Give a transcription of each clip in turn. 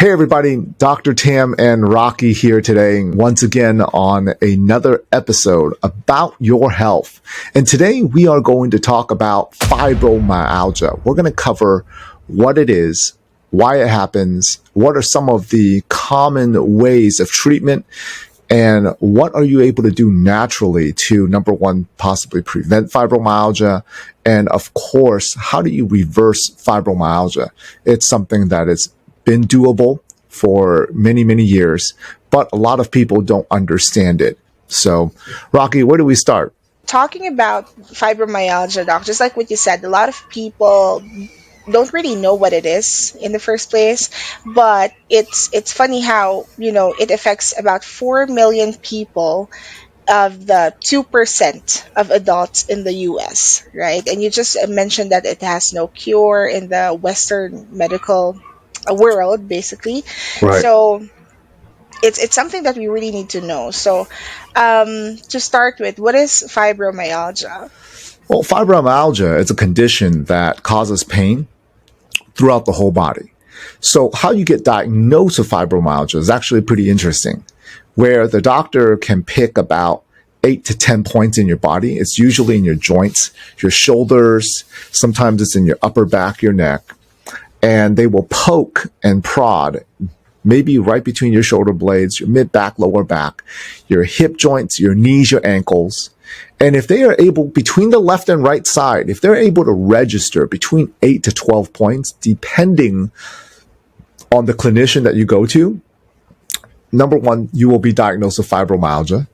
Hey everybody, Dr. Tam and Rocky here today, once again on another episode about your health. And today we are going to talk about fibromyalgia. We're going to cover what it is, why it happens, what are some of the common ways of treatment, and what are you able to do naturally to, number one, possibly prevent fibromyalgia? And of course, how do you reverse fibromyalgia? It's something that is been doable for many, many years, but a lot of people don't understand it. So, Rocky, where do we start? Talking about fibromyalgia, doc, just like what you said, a lot of people don't really know what it is in the first place, but it's funny how, it affects about 4 million people of the 2% of adults in the US, right? And you just mentioned that it has no cure in the Western medical world, basically. Right. So it's something that we really need to know. So, to start with, what is fibromyalgia? Well, fibromyalgia is a condition that causes pain throughout the whole body. So, how you get diagnosed with fibromyalgia is actually pretty interesting, where the doctor can pick about 8 to 10 points in your body. It's usually in your joints, your shoulders, sometimes it's in your upper back, your neck, and they will poke and prod maybe right between your shoulder blades, your mid back, lower back, your hip joints, your knees, your ankles. And if they are able, between the left and right side, if they're able to register between 8 to 12 points, depending on the clinician that you go to, number one, you will be diagnosed with fibromyalgia.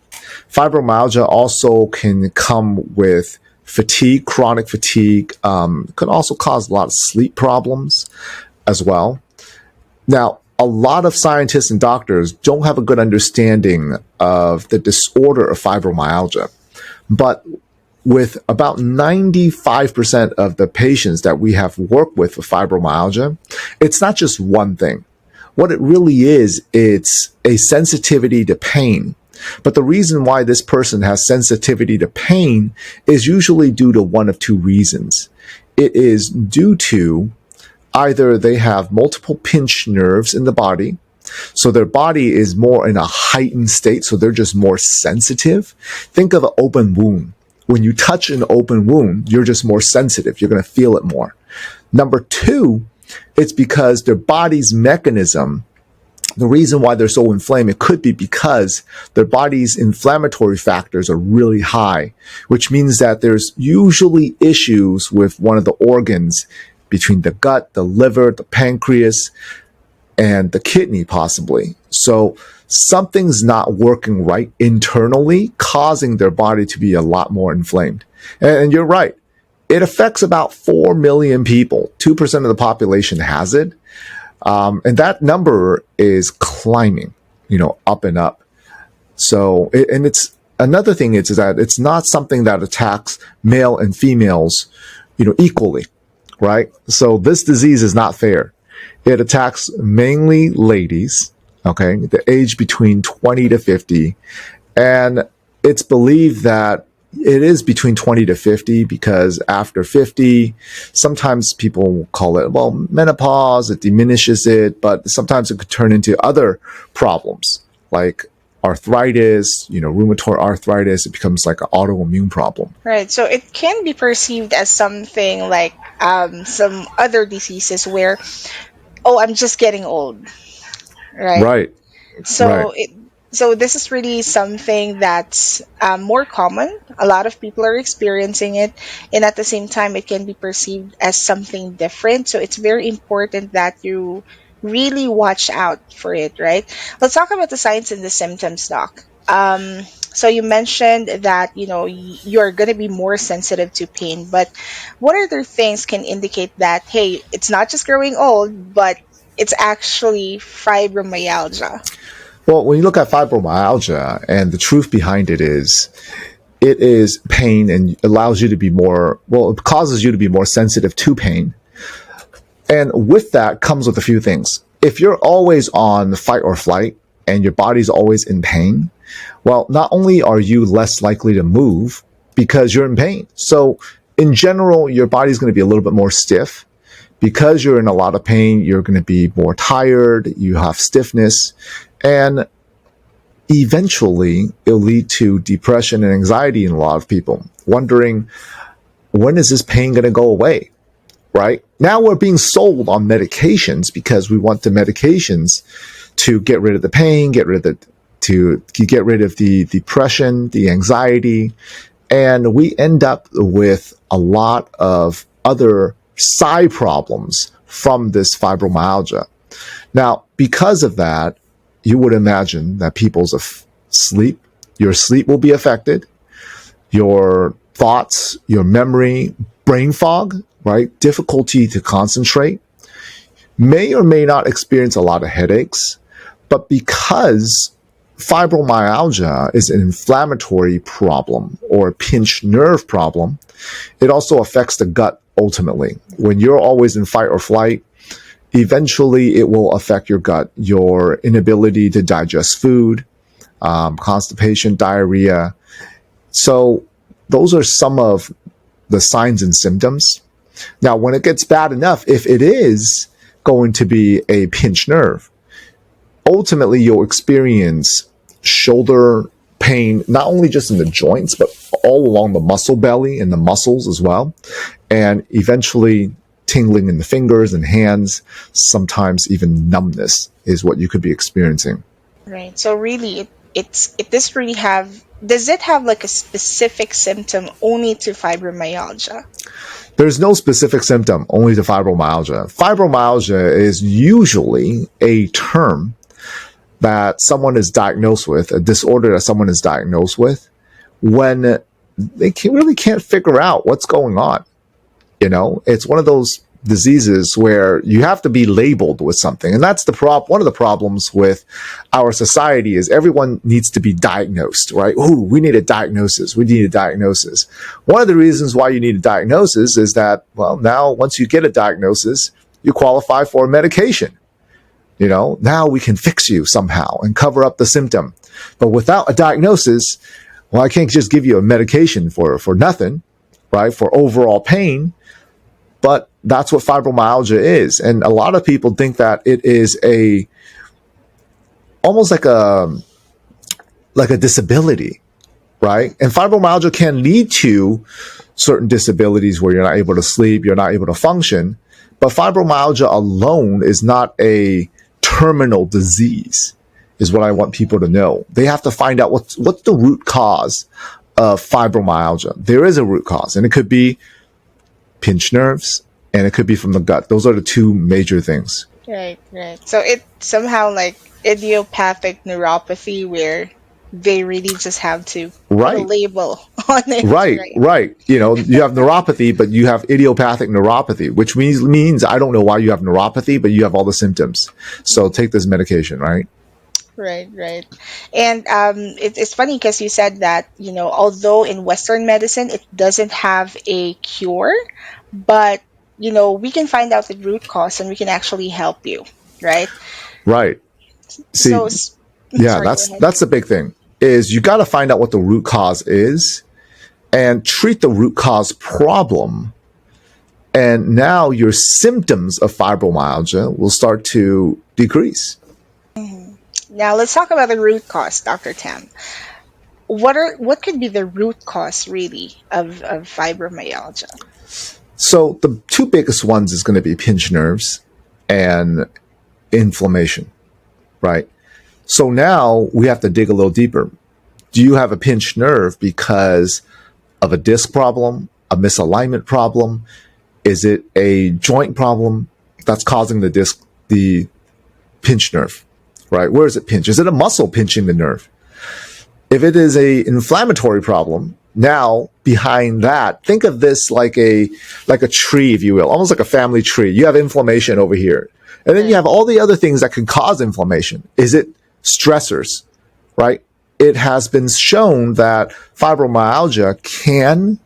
Fibromyalgia also can come with fatigue, chronic fatigue, can also cause a lot of sleep problems as well. Now, a lot of scientists and doctors don't have a good understanding of the disorder of fibromyalgia, but with about 95% of the patients that we have worked with fibromyalgia, it's not just one thing. What it really is, it's a sensitivity to pain. But the reason why this person has sensitivity to pain is usually due to one of two reasons. It is due to either they have multiple pinched nerves in the body, so their body is more in a heightened state, so they're just more sensitive. Think of an open wound. When you touch an open wound, you're just more sensitive. You're going to feel it more. Number two, it's because their body's mechanism, the reason why they're so inflamed, it could be because their body's inflammatory factors are really high, which means that there's usually issues with one of the organs between the gut, the liver, the pancreas, and the kidney possibly. So something's not working right internally, causing their body to be a lot more inflamed. And you're right. It affects about 4 million people. 2% of the population has it. And that number is climbing, up and up. So, and it's another thing is that it's not something that attacks male and females, equally, right? So this disease is not fair. It attacks mainly ladies, okay, the age between 20 to 50. And it's believed that it is between 20 to 50 because after 50, sometimes people will call it, well, menopause, it diminishes it, but sometimes it could turn into other problems like arthritis, rheumatoid arthritis. It becomes like an autoimmune problem. Right. So it can be perceived as something like some other diseases where, oh, I'm just getting old, right? Right, right. So this is really something that's more common. A lot of people are experiencing it, and at the same time, it can be perceived as something different. So it's very important that you really watch out for it, right? Let's talk about the signs and the symptoms, doc. So you mentioned that you're going to be more sensitive to pain, but what other things can indicate that, hey, it's not just growing old, but it's actually fibromyalgia? Well, when you look at fibromyalgia, and the truth behind it is pain and allows you to be more, well, it causes you to be more sensitive to pain. And with that comes with a few things. If you're always on fight or flight and your body's always in pain, well, not only are you less likely to move because you're in pain. So in general, your body's going to be a little bit more stiff Because you're in a lot of pain, you're going to be more tired, you have stiffness, and eventually it'll lead to depression and anxiety in a lot of people, wondering, when is this pain going to go away? Right? Now we're being sold on medications because we want the medications to get rid of the pain, to get rid of the depression, the anxiety, and we end up with a lot of other side problems from this fibromyalgia. Now, because of that, you would imagine that your sleep will be affected, your thoughts, your memory, brain fog, right? Difficulty to concentrate, may or may not experience a lot of headaches, but because fibromyalgia is an inflammatory problem or a pinched nerve problem, it also affects the gut ultimately. When you're always in fight or flight, eventually it will affect your gut, your inability to digest food, constipation, diarrhea. So those are some of the signs and symptoms. Now, when it gets bad enough, if it is going to be a pinched nerve, ultimately you'll experience shoulder pain, not only just in the joints, but all along the muscle belly and the muscles as well. And eventually tingling in the fingers and hands, sometimes even numbness is what you could be experiencing. Right. So really, it does it have like a specific symptom only to fibromyalgia? There's no specific symptom, only to fibromyalgia. Fibromyalgia is usually a term that someone is diagnosed with, a disorder that someone is diagnosed with, when they really can't figure out what's going on. It's one of those diseases where you have to be labeled with something. And that's one of the problems with our society is everyone needs to be diagnosed, right? Oh, we need a diagnosis. We need a diagnosis. One of the reasons why you need a diagnosis is that, well, now once you get a diagnosis, you qualify for a medication. Now we can fix you somehow and cover up the symptom. But without a diagnosis, well, I can't just give you a medication for nothing, right? For overall pain. But that's what fibromyalgia is. And a lot of people think that it is almost like a disability, right? And fibromyalgia can lead to certain disabilities where you're not able to sleep, you're not able to function. But fibromyalgia alone is not a terminal disease, is what I want people to know. They have to find out what's the root cause of fibromyalgia. There is a root cause, and it could be pinched nerves, and it could be from the gut. Those are the two major things. Right, right. So it's somehow like idiopathic neuropathy where they really just have to put a Right, label on it, right, right? right. You have neuropathy, but you have idiopathic neuropathy, which means I don't know why you have neuropathy, but you have all the symptoms. So take this medication, right? Right, right. And it's funny because you said that, although in Western medicine it doesn't have a cure, but, we can find out the root cause and we can actually help you, right? Right. See, So, yeah, sorry, go ahead. that's the big thing is you got to find out what the root cause is and treat the root cause problem. And now your symptoms of fibromyalgia will start to decrease. Mhm. Now let's talk about the root cause, Dr. Tam. What could be the root cause really of fibromyalgia? So the two biggest ones is going to be pinched nerves and inflammation, right? So now we have to dig a little deeper. Do you have a pinched nerve because of a disc problem, a misalignment problem? Is it a joint problem that's causing the pinched nerve, right? Where is it pinch? Is it a muscle pinching the nerve? If it is a inflammatory problem, now behind that, think of this like a tree, if you will, almost like a family tree. You have inflammation over here. And then you have all the other things that can cause inflammation. Is it stressors, right? It has been shown that fibromyalgia can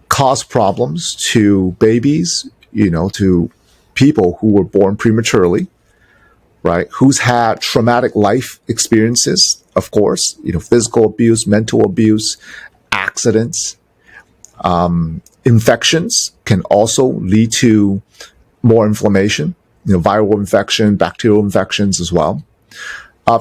cause problems to babies, to people who were born prematurely, right? Who's had traumatic life experiences, of course, physical abuse, mental abuse, accidents. Infections can also lead to more inflammation, viral infection, bacterial infections as well.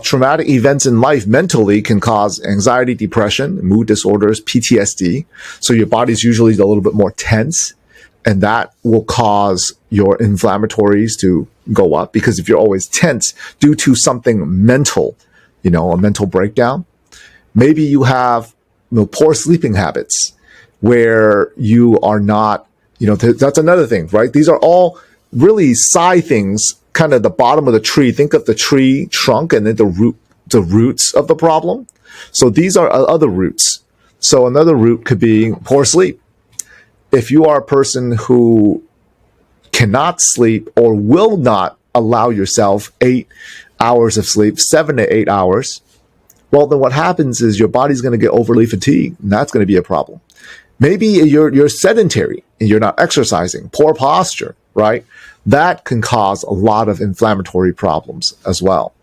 Traumatic events in life mentally can cause anxiety, depression, mood disorders, PTSD. So your body's usually a little bit more tense, and that will cause your inflammatories to go up because if you're always tense due to something mental, a mental breakdown, maybe you have poor sleeping habits where you are not, that's another thing, right? These are all really side things, kind of the bottom of the tree. Think of the tree trunk and then the roots of the problem. So these are other roots. So another root could be poor sleep. If you are a person who cannot sleep or will not allow yourself 8 hours of sleep, 7 to 8 hours, well, then what happens is your body's going to get overly fatigued, and that's going to be a problem. Maybe you're sedentary and you're not exercising, poor posture, right? That can cause a lot of inflammatory problems as well.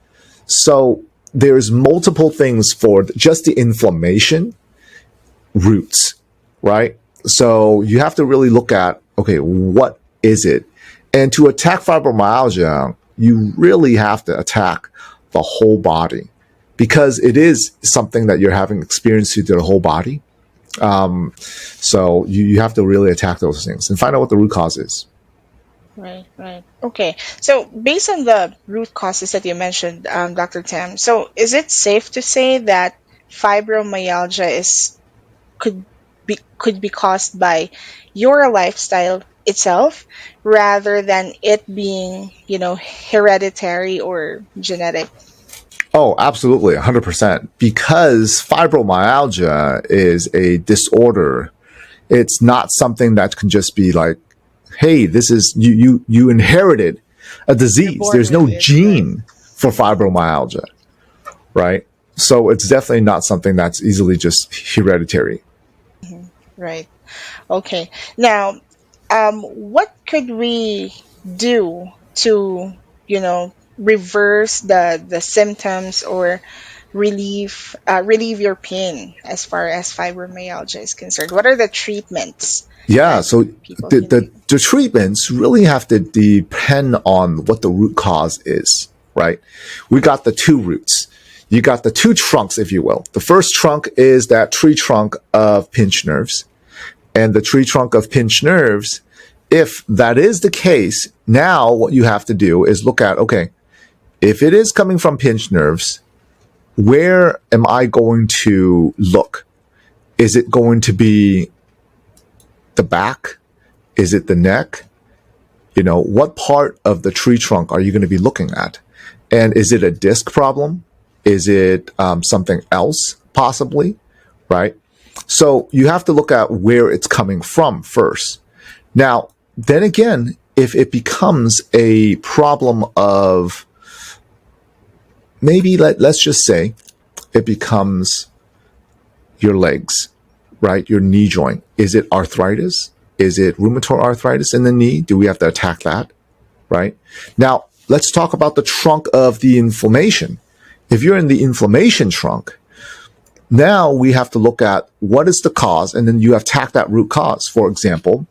So there's multiple things for just the inflammation roots, right? So you have to really look at, okay, what is it? And to attack fibromyalgia, you really have to attack the whole body because it is something that you're having experience to the whole body. So you have to really attack those things and find out what the root cause is. Right, right. Okay. So, based on the root causes that you mentioned, Dr. Tam, so is it safe to say that fibromyalgia is could be caused by your lifestyle itself rather than it being, hereditary or genetic? Oh, absolutely, 100%. Because fibromyalgia is a disorder. It's not something that can just be like, hey, this is you inherited a You're disease. born There's with no it, right? gene for fibromyalgia, right? So it's definitely not something that's easily just hereditary. Mhm. Right. Okay. Now, what could we do to, reverse the symptoms or relieve your pain as far as fibromyalgia is concerned? What are the treatments Yeah, that so people the, can the, do? the treatments really have to depend on what the root cause is, right? We got the two roots. You got the two trunks, if you will. The first trunk is that tree trunk of pinched nerves. And the tree trunk of pinched nerves, if that is the case, now what you have to do is look at, okay, if it is coming from pinched nerves, where am I going to look? Is it going to be the back? Is it the neck? What part of the tree trunk are you going to be looking at? And is it a disc problem? Is it something else possibly? Right? So you have to look at where it's coming from first. Now, then again, if it becomes a problem of maybe let's just say it becomes your legs, right? Your knee joint. Is it arthritis? Is it rheumatoid arthritis in the knee? Do we have to attack that? Right? Now, let's talk about the trunk of the inflammation. If you're in the inflammation trunk, now we have to look at what is the cause, and then you attack that root cause. For example,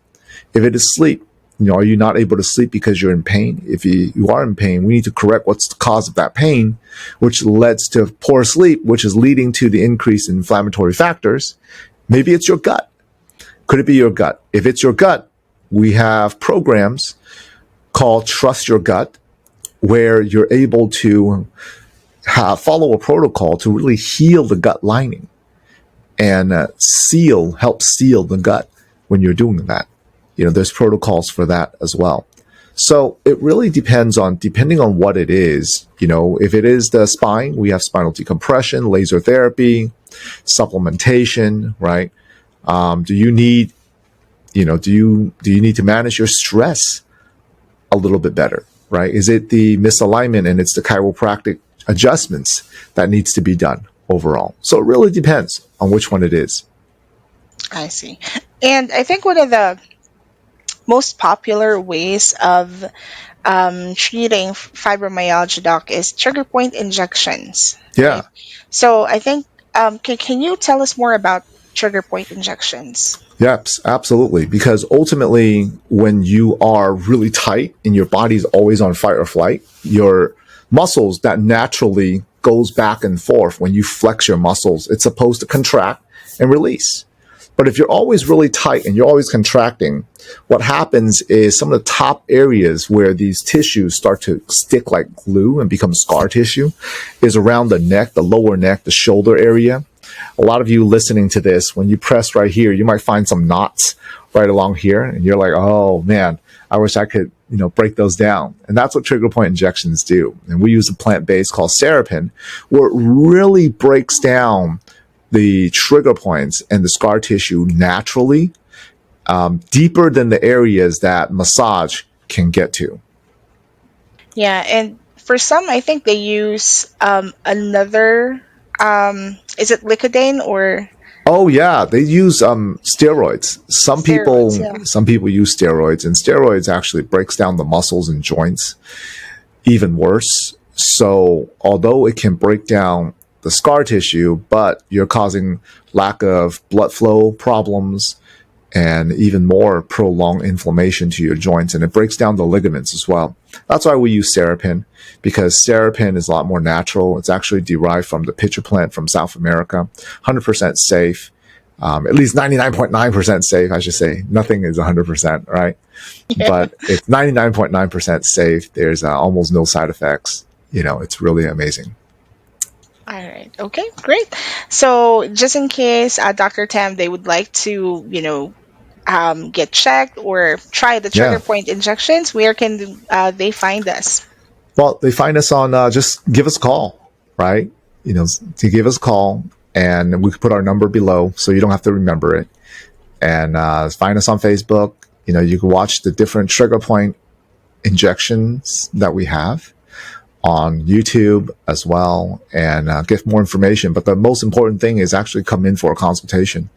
if it is sleep, are you not able to sleep because you're in pain? If you are in pain, we need to correct what's the cause of that pain, which leads to poor sleep, which is leading to the increase in inflammatory factors. Maybe it's your gut. Could it be your gut? If it's your gut, we have programs called Trust Your Gut, where you're able to follow a protocol to really heal the gut lining and help seal the gut when you're doing that. There's protocols for that as well. So it really depending on what it is. If it is the spine, we have spinal decompression, laser therapy, supplementation, right? Do you need, do you need to manage your stress a little bit better, right? Is it the misalignment and it's the chiropractic adjustments that needs to be done overall? So it really depends on which one it is. I see. And I think one of the most popular ways of treating fibromyalgia, doc, is trigger point injections, Yeah. right? So I think, can you tell us more about trigger point injections. Yes, absolutely. Because ultimately, when you are really tight and your body's always on fight or flight, your muscles that naturally goes back and forth when you flex your muscles, it's supposed to contract and release. But if you're always really tight and you're always contracting, what happens is some of the top areas where these tissues start to stick like glue and become scar tissue is around the neck, the lower neck, the shoulder area. A lot of you listening to this, when you press right here, you might find some knots right along here, and you're like, oh man, I wish I could, break those down. And that's what trigger point injections do. And we use a plant base called Serapin, where it really breaks down the trigger points and the scar tissue naturally, deeper than the areas that massage can get to. Yeah, and for some, I think they use another. Is it Licodyne or Oh yeah, they use steroids. Some steroids? people Yeah. some people use steroids, and steroids actually breaks down the muscles and joints even worse. So although it can break down the scar tissue, but you're causing lack of blood flow problems and even more prolonged inflammation to your joints, and it breaks down the ligaments as well. That's why we use Serapin, because Serapin is a lot more natural. It's actually derived from the pitcher plant from South America, 100% safe, at least 99.9% safe, I should say. Nothing is 100%, right? Yeah. But it's 99.9% safe. There's almost no side effects. It's really amazing. All right. Okay, great. So just in case Dr. Tam, they would like to, get checked or try the trigger Yeah. point injections, where can they find us? Well, they find us on, just give us a call, right? To give us a call, and we can put our number below so you don't have to remember it. And find us on Facebook. You can watch the different trigger point injections that we have on YouTube as well, and get more information. But the most important thing is actually come in for a consultation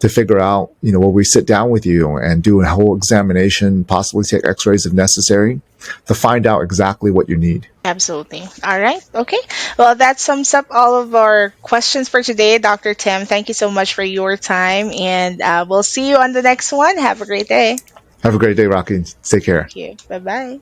to figure out, where we sit down with you and do a whole examination, possibly take x-rays if necessary, to find out exactly what you need. Absolutely. All right. Okay. Well, that sums up all of our questions for today, Dr. Tim. Thank you so much for your time, and we'll see you on the next one. Have a great day. Have a great day, Rocky. Take care. Thank you. Bye bye.